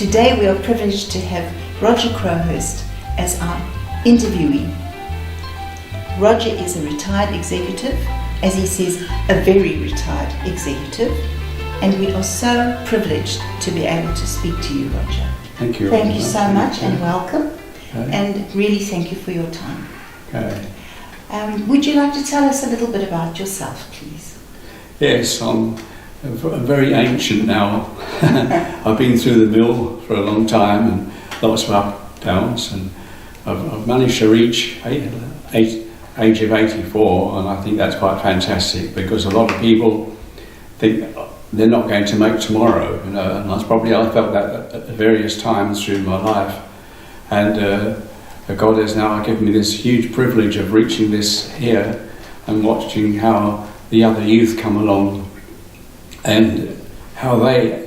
today we are privileged to have Roger Crowhurst as our interviewee. Roger is a retired executive, as he says, a very retired executive, and we are so privileged to be able to speak to you, Roger. Thank you. Thank you so much and welcome, Okay. and really thank you for your time. Okay. Would you like to tell us a little bit about yourself, please? Yes, I'm very ancient now. I've been through the mill for a long time and lots of up and downs, and I've managed to reach age of 84, and I think that's quite fantastic because a lot of people think they're not going to make tomorrow, and I felt that at various times through my life, and God has now given me this huge privilege of reaching this here and watching how the other youth come along and how they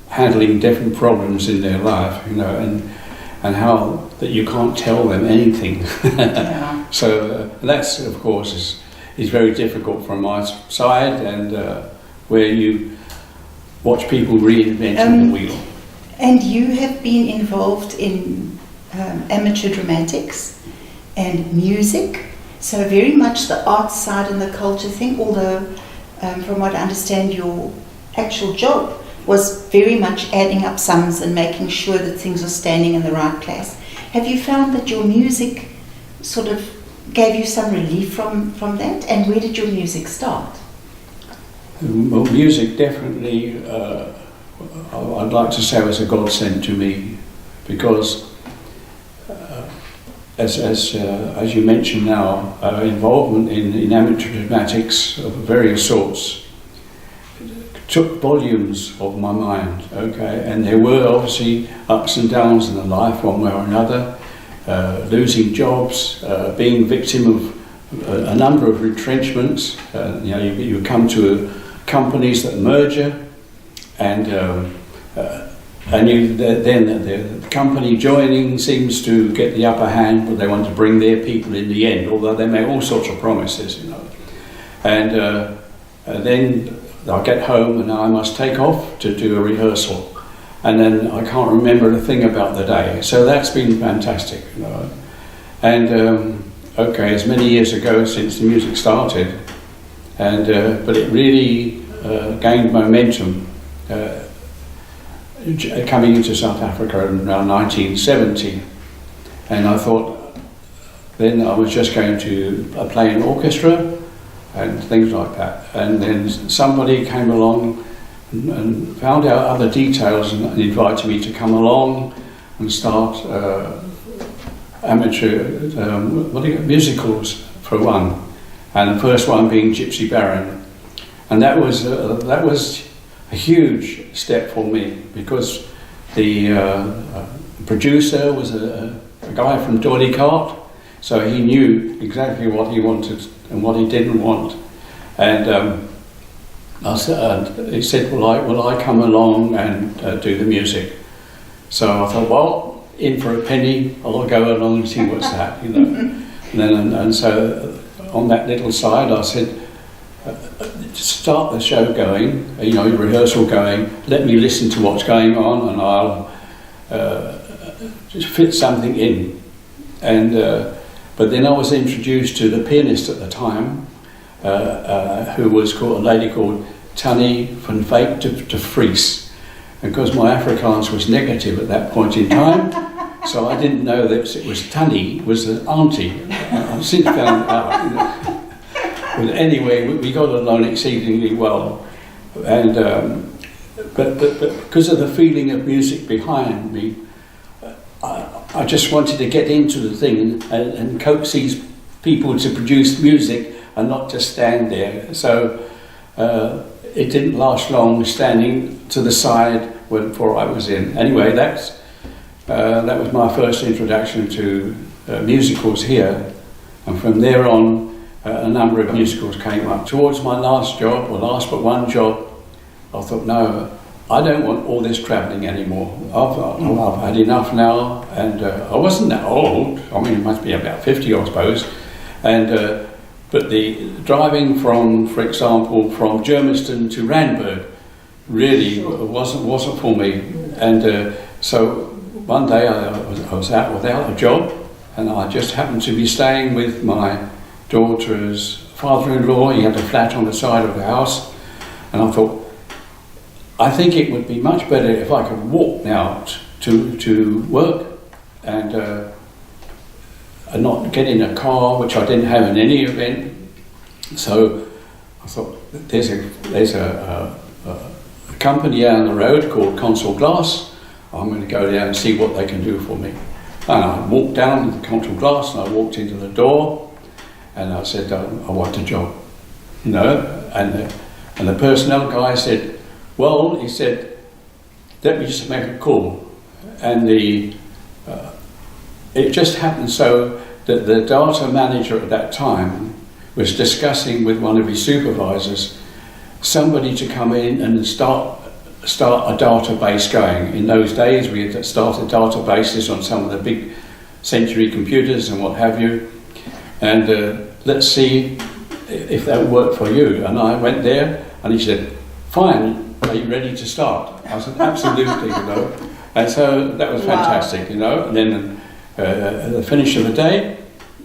handling different problems in their life, and how that you can't tell them anything. Yeah. So that's, of course, is very difficult from my side, and where you watch people reinventing the wheel. And you have been involved in amateur dramatics and music, so very much the art side and the culture thing, although from what I understand your actual job was very much adding up sums and making sure that things are standing in the right place. Have you found that your music sort of gave you some relief from that, and where did your music start? Well, music definitely, I'd like to say, was a godsend to me, because as you mentioned now, involvement in amateur dramatics of various sorts took volumes of my mind, okay, and there were obviously ups and downs in the life one way or another, losing jobs, being victim of a number of retrenchments. You come to companies that merger, and then the company joining seems to get the upper hand, but they want to bring their people in the end, although they make all sorts of promises, And then I get home and I must take off to do a rehearsal, and then I can't remember a thing about the day. So that's been fantastic, And it's many years ago since the music started, and but it really gained momentum coming into South Africa around 1970, and I thought then I was just going to play in orchestra and things like that, and then somebody came along and found out other details and invited me to come along and start amateur musicals for one, and the first one being Gypsy Baron, and that was a huge step for me, because the producer was a guy from Doyley Cart, so he knew exactly what he wanted and what he didn't want, and he said, will I come along and do the music? So I thought, well, in for a penny, I'll go along and see what's that, And so on that little side I said, start the show going, rehearsal going, let me listen to what's going on, and I'll just fit something in. And but then I was introduced to the pianist at the time, who was a lady called Tannie van Vyk de Vries, and because my Afrikaans was negative at that point in time, so I didn't know that it was Tannie, was the auntie. I've since found out. But anyway, we got along exceedingly well, and but because of the feeling of music behind me, I just wanted to get into the thing and coax these people to produce music and not just stand there. So it didn't last long standing to the side before I was in. Anyway, that was my first introduction to musicals here, and from there on, a number of musicals came up. Towards my last job, or last but one job, I thought, no, I don't want all this travelling anymore. I've had enough now, and I wasn't that old. I mean, it must be about 50, I suppose. And but the driving for example, from Germiston to Randburg really wasn't for me. And So one day I was out without a job, and I just happened to be staying with my daughter's father-in-law. He had a flat on the side of the house, and I thought, I think it would be much better if I could walk now to work and not get in a car, which I didn't have in any event. So I thought, there's a company down the road called Console Glass. I'm going to go down and see what they can do for me. And I walked down to the Console Glass, and I walked into the door, and I said, I want a job, you know. And the personnel guy said, well, he said, let me just make a call. And it just happened so that the data manager at that time was discussing with one of his supervisors somebody to come in and start a database going. In those days, we had started databases on some of the big Century computers and what have you, and let's see if that would work for you. And I went there, and he said, fine, are you ready to start? I said, absolutely, you know. And so that was fantastic, you know. And then at the finish of the day,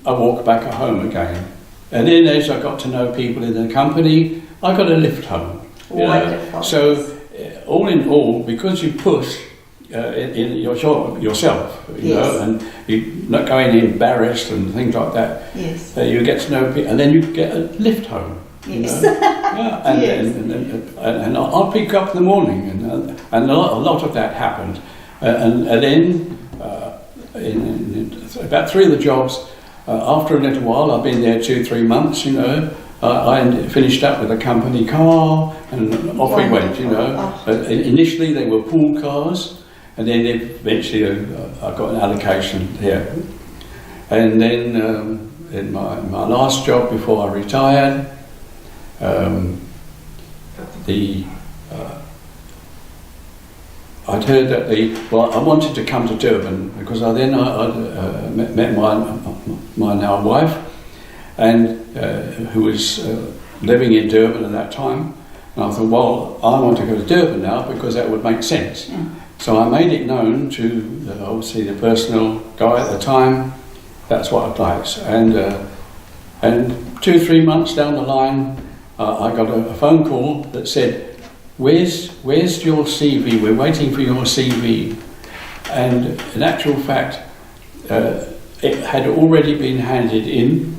I walked back home again. And then as I got to know people in the company, I got a lift home. Wonderful. So all in all, because you push in yourself, you know, and you're not going in embarrassed and things like that. Yes. You get to know people, and then you get a lift home. Yes. You know? Yeah. And I'll pick up in the morning, and a lot of that happened. And then in about 3 of the jobs, after a little while, I've been there 2-3 months, you know. I finished up with a company car, and off we went, you know. Initially they were pool cars, and then eventually I got an allocation here. And then in my last job before I retired, I'd heard that I wanted to come to Durban because I met my now wife, and who was living in Durban at that time. And I thought, well, I want to go to Durban now because that would make sense. Mm. So I made it known to obviously the personnel guy at the time. That's what I'd like. And 2-3 months down the line, I got a phone call that said, Where's your CV? We're waiting for your CV. And in actual fact, it had already been handed in,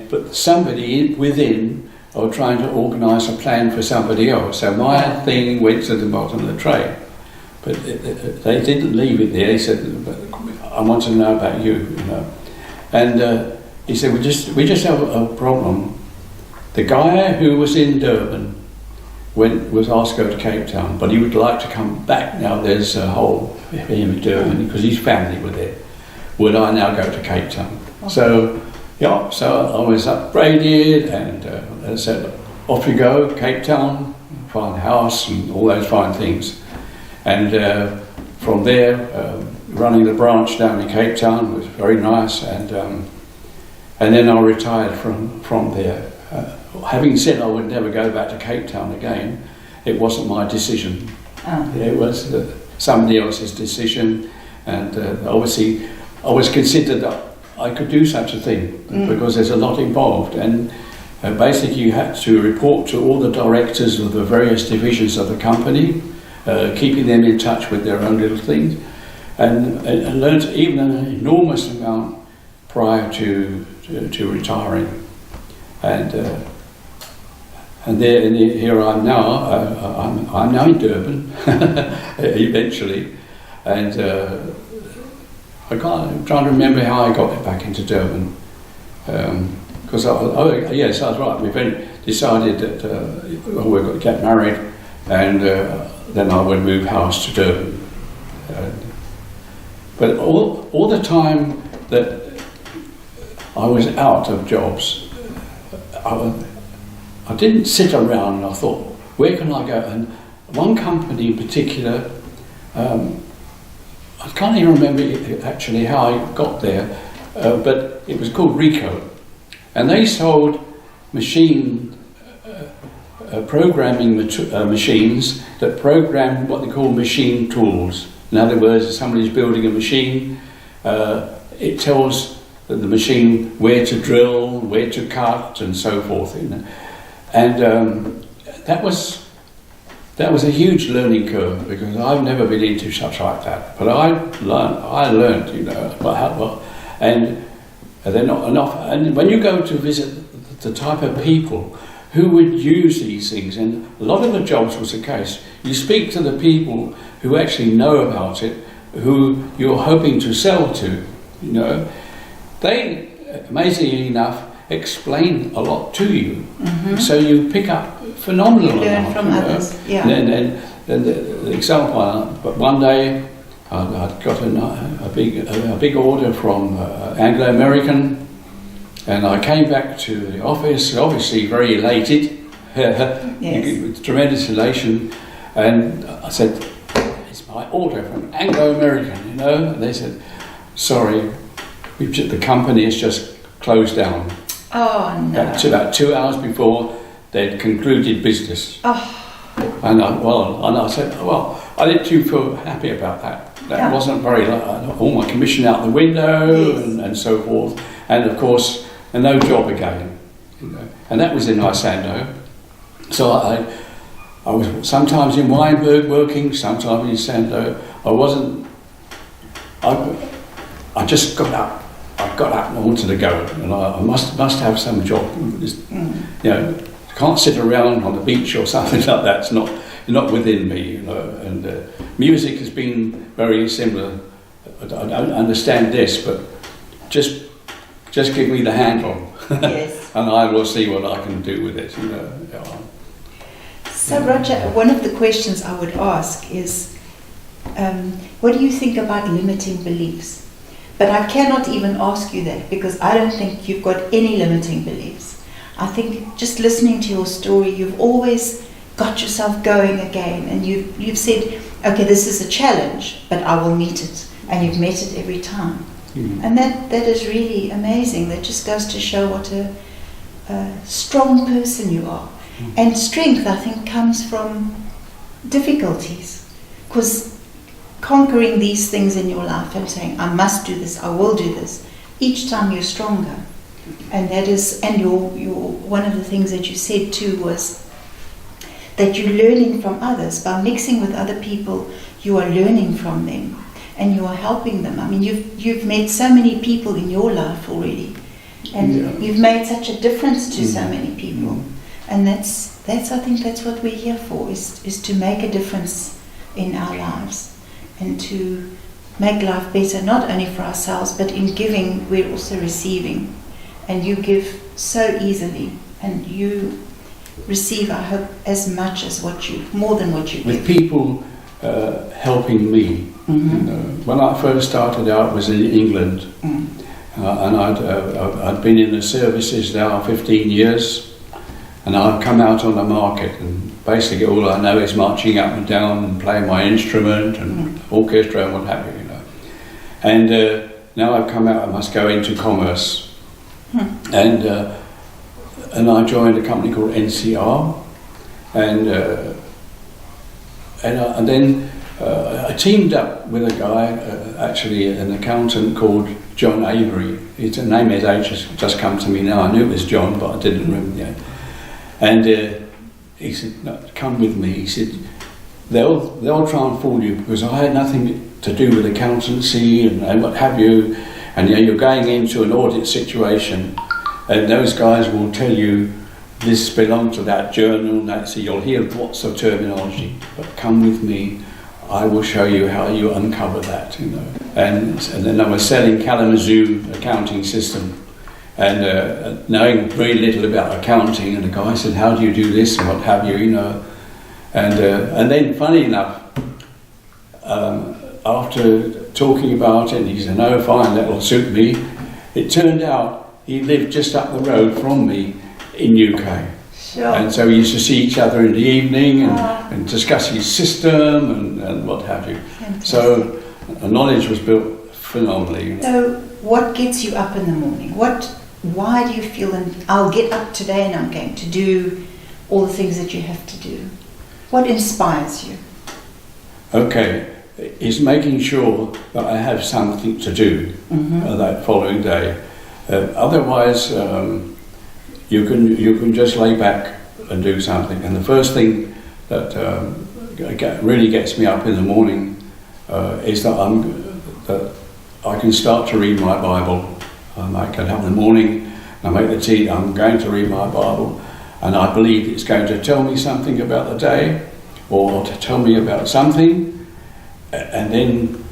but somebody within were trying to organise a plan for somebody else. So my thing went to the bottom of the tray. But they didn't leave it there. They said, I want to know about you, you know. And he said, we just have a problem. The guy who was in Durban was asked to go to Cape Town, but he would like to come back now. There's a hole for him in Durban because his family were there. Would I now go to Cape Town? Okay. So I was upgraded, and I said, off you go, Cape Town, fine house and all those fine things. And from there, running the branch down in Cape Town was very nice, and then I retired from there. Having said I would never go back to Cape Town again, it wasn't my decision. Oh. It was somebody else's decision, and obviously I was considered that I could do such a thing because there's a lot involved, and basically you had to report to all the directors of the various divisions of the company, keeping them in touch with their own little things, and learned even an enormous amount prior to retiring. And here I am now. I'm now in Durban, eventually, and I'm trying to remember how I got back into Durban. Because yes, I was right. We then decided that we were going to get married, and then I would move house to Durban. But all the time that I was out of jobs, I didn't sit around and I thought, where can I go? And one company in particular, I can't even remember actually how I got there, but it was called Rico. And they sold programming machines that programmed what they call machine tools. In other words, if somebody's building a machine, it tells the machine where to drill, where to cut, and so forth. You know. And that was a huge learning curve, because I've never been into such like that. But I learned, you know, about how, and they're not enough. And when you go to visit the type of people who would use these things, and a lot of the jobs was the case, you speak to the people who actually know about it, who you're hoping to sell to, you know, they, amazingly enough, explain a lot to you. Mm-hmm. So you pick up phenomenal You learn amount, from you know. others, yeah. And the example, but one day I got a big order from Anglo American, and I came back to the office, obviously very elated, Yes. with tremendous elation, and I said, "It's my order from Anglo American," you know. And they said, "Sorry, the company has just closed down." Oh no. About 2 hours before they'd concluded business. Oh. And I said, well, I didn't too feel happy about that. That wasn't very, all my commission out the window, Yes. and so forth. And of course, no job again. You know. And that was in Isando. So I was sometimes in Weinberg working, sometimes in Sando. I just got up. I got up and wanted to go, and I must have some job. You know, can't sit around on the beach or something like that. It's not within me, you know. And music has been very similar. I don't understand this, but just give me the handle, Yes. and I will see what I can do with it. You know. Yeah. So Roger, one of the questions I would ask is, what do you think about limiting beliefs? But I cannot even ask you that, because I don't think you've got any limiting beliefs. I think just listening to your story, you've always got yourself going again, and you've said, okay, this is a challenge, but I will meet it, and you've met it every time. Mm-hmm. And that is really amazing. That just goes to show what a strong person you are. Mm-hmm. And strength, I think, comes from difficulties, because conquering these things in your life and saying, I must do this, I will do this, each time you're stronger. And that is, and your one of the things that you said too was that you're learning from others. By mixing with other people, you are learning from them and you are helping them. I mean, you've met so many people in your life already, and you've made such a difference to so many people. And that's I think that's what we're here for, is to make a difference in our lives, and to make life better, not only for ourselves, but in giving, we're also receiving. And you give so easily, and you receive, I hope, as much as more than what you give. With people helping me. Mm-hmm. You know, when I first started out, I was in England, and I'd been in the services now 15 years, and I've come out on the market, and basically all I know is marching up and down and playing my instrument and orchestra and what have you, you know. And now I've come out, I must go into commerce. And I joined a company called NCR, and then I teamed up with a guy, actually an accountant called John Avery. His name has just come to me now. I knew it was John, but I didn't remember yet. And he said, "No, come with me." He said, "They'll try and fool you, because I had nothing to do with accountancy and what have you. And you know, you're going into an audit situation, and those guys will tell you this belongs to that journal, and so you'll hear lots of terminology. But come with me, I will show you how you uncover that, you know." And then I was selling Kalamazoo accounting system, and knowing very little about accounting. And the guy said, "How do you do this and what have you, you know?" And then, funny enough, after talking about it, he said, "No, fine, that will suit me." It turned out he lived just up the road from me in UK. Sure. And so we used to see each other in the evening and discuss his system and what have you. Fantastic. So knowledge was built phenomenally. You know. So what gets you up in the morning? Why do you feel, I'll get up today and I'm going to do all the things that you have to do? What inspires you? Okay. is making sure that I have something to do that following day. Otherwise, you can just lay back and do something. And the first thing that really gets me up in the morning is that I can start to read my Bible. I get up in the morning, I make the tea, I'm going to read my Bible, and I believe it's going to tell me something about the day, or to tell me about something, and then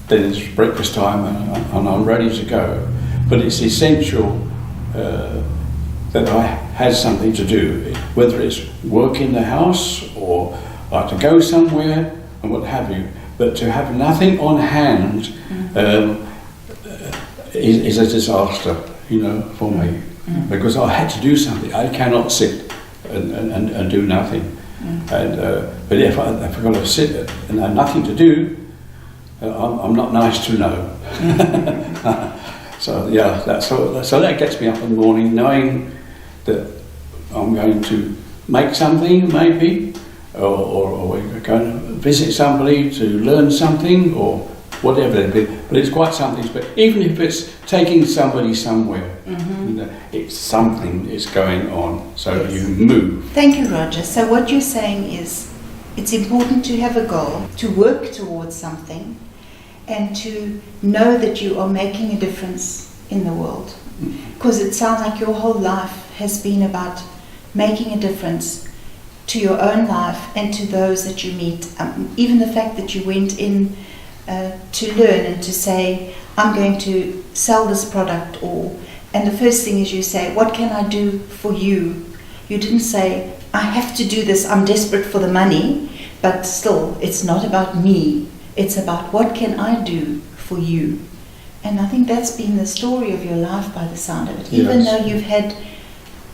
it's breakfast time and I'm ready to go. But it's essential that I had something to do, whether it's work in the house or like to go somewhere and what have you. But to have nothing on hand is a disaster, for me, because I had to do something. I cannot sit and do nothing. But if I've got to sit and have nothing to do, I'm not nice to know. So yeah, so that gets me up in the morning, knowing that I'm going to make something, maybe, or we're going to visit somebody to learn something, or whatever it be. But it's quite something. But even if it's taking somebody somewhere, it's something is going on. So you move. Thank you, Roger. So what you're saying is, it's important to have a goal, to work towards something, and to know that you are making a difference in the world. Because it sounds like your whole life has been about making a difference to your own life and to those that you meet. Even the fact that you went in to learn and to say, I'm going to sell this product, and the first thing is you say, what can I do for you? You didn't say, I have to do this, I'm desperate for the money, but still, it's not about me. It's about what can I do for you. And I think that's been the story of your life by the sound of it. Even though you've had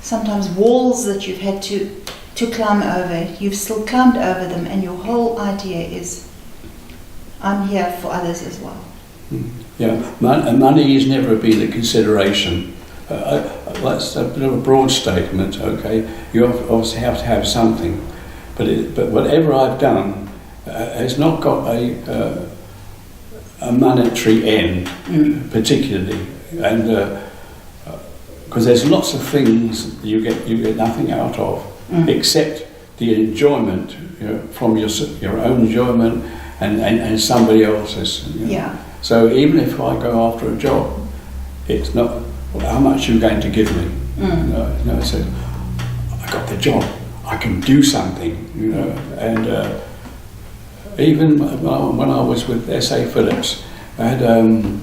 sometimes walls that you've had to climb over, you've still climbed over them, and your whole idea is, I'm here for others as well. Yeah, money has never been a consideration. That's a bit of a broad statement, okay? You obviously have to have something. But whatever I've done has not got a monetary end, particularly, and because there's lots of things you get nothing out of, except the enjoyment from your own enjoyment and somebody else's. Yeah. So even if I go after a job, it's not how much you're going to give me. So I got the job, I can do something, and. Even when I was with S.A. Phillips, I had an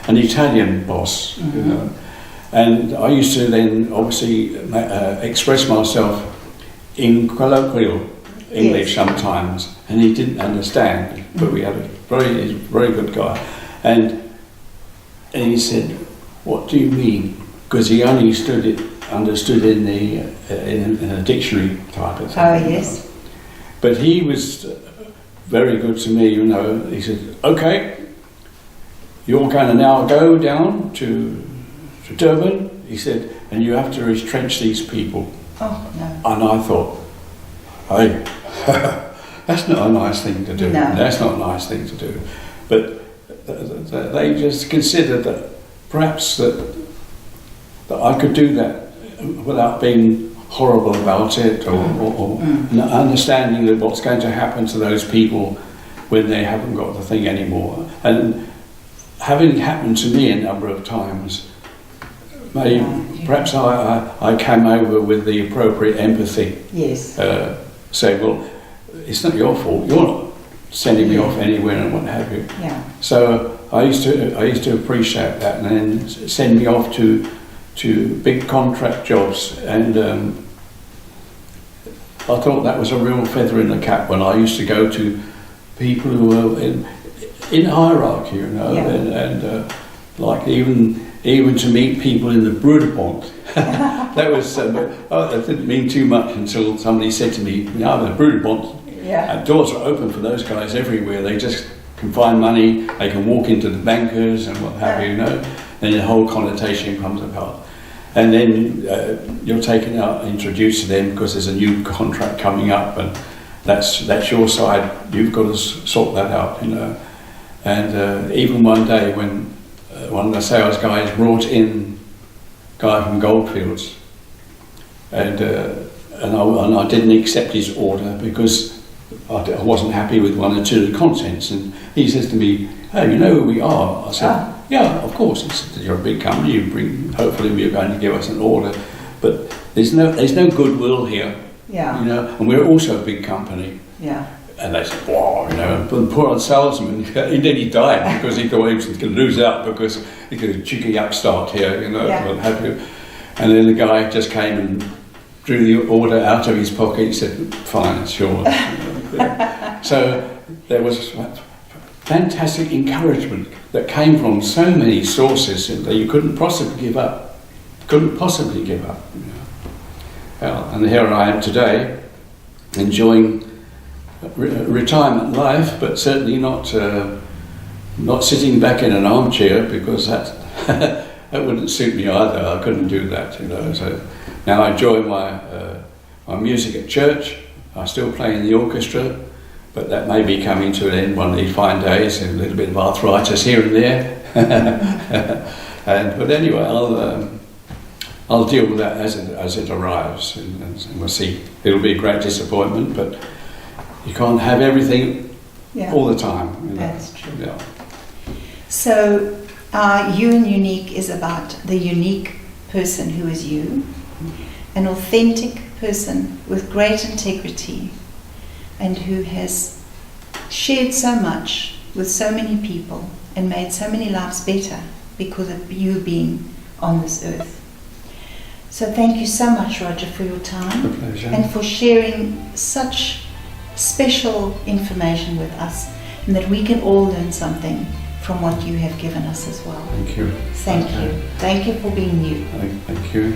Italian boss, and I used to then obviously express myself in colloquial English sometimes, and he didn't understand. But we had he's a very good guy, and he said, "What do you mean?" Because he only understood in a dictionary type of thing. Oh yes. But he was very good to me, He said, okay, you're going to now go down to Durban, he said, and you have to retrench these people. Oh, no. And I thought, hey, that's not a nice thing to do. No. That's not a nice thing to do. But they just considered that perhaps that I could do that without being horrible about it, or understanding that what's going to happen to those people when they haven't got the thing anymore. And having happened to me a number of times, perhaps I came over with the appropriate empathy. Yes. Say, well, it's not your fault. You're not sending me off anywhere and what have you. Yeah. So I used to appreciate that, and then send me off to big contract jobs, and I thought that was a real feather in the cap when I used to go to people who were in hierarchy, and like even to meet people in the Broederbond. That was that didn't mean too much until somebody said to me, the Broederbond, doors are open for those guys everywhere. They just can find money, they can walk into the bankers and what have you, Then the whole connotation comes about. And then you're taken out, introduced to them because there's a new contract coming up, that's your side. You've got to sort that out, you know. And even one day when one of the sales guys brought in a guy from Goldfields, and I didn't accept his order because I wasn't happy with one or two of the contents. And he says to me, "Hey, you know who we are?" I said, "Yeah, of course." He said, "You're a big company. Hopefully, you're going to give us an order, but there's no goodwill here, you know. And we're also a big company." Yeah. And they said, "Wow, you know." And the poor old salesman, he nearly died because he thought he was going to lose out because he could a cheeky upstart here, you know, what have you. And then the guy just came and drew the order out of his pocket. He said, "Fine, it's yours." So there was fantastic encouragement that came from so many sources that you couldn't possibly give up. You know. And here I am today, enjoying retirement life, but certainly not sitting back in an armchair, because that wouldn't suit me either. I couldn't do that, you know. So now I enjoy my music at church. I still play in the orchestra, but that may be coming to an end one of these fine days, and a little bit of arthritis here and there. But anyway, I'll deal with that as it arrives, and we'll see. It'll be a great disappointment, but you can't have everything all the time. You know? That's true. Yeah. So, You and Unique is about the unique person who is you, an authentic person with great integrity, and who has shared so much with so many people and made so many lives better because of you being on this earth. So thank you so much, Roger, for your time and for sharing such special information with us, and that we can all learn something from what you have given us as well. Thank you. Thank you. Thank you for being you. Thank you.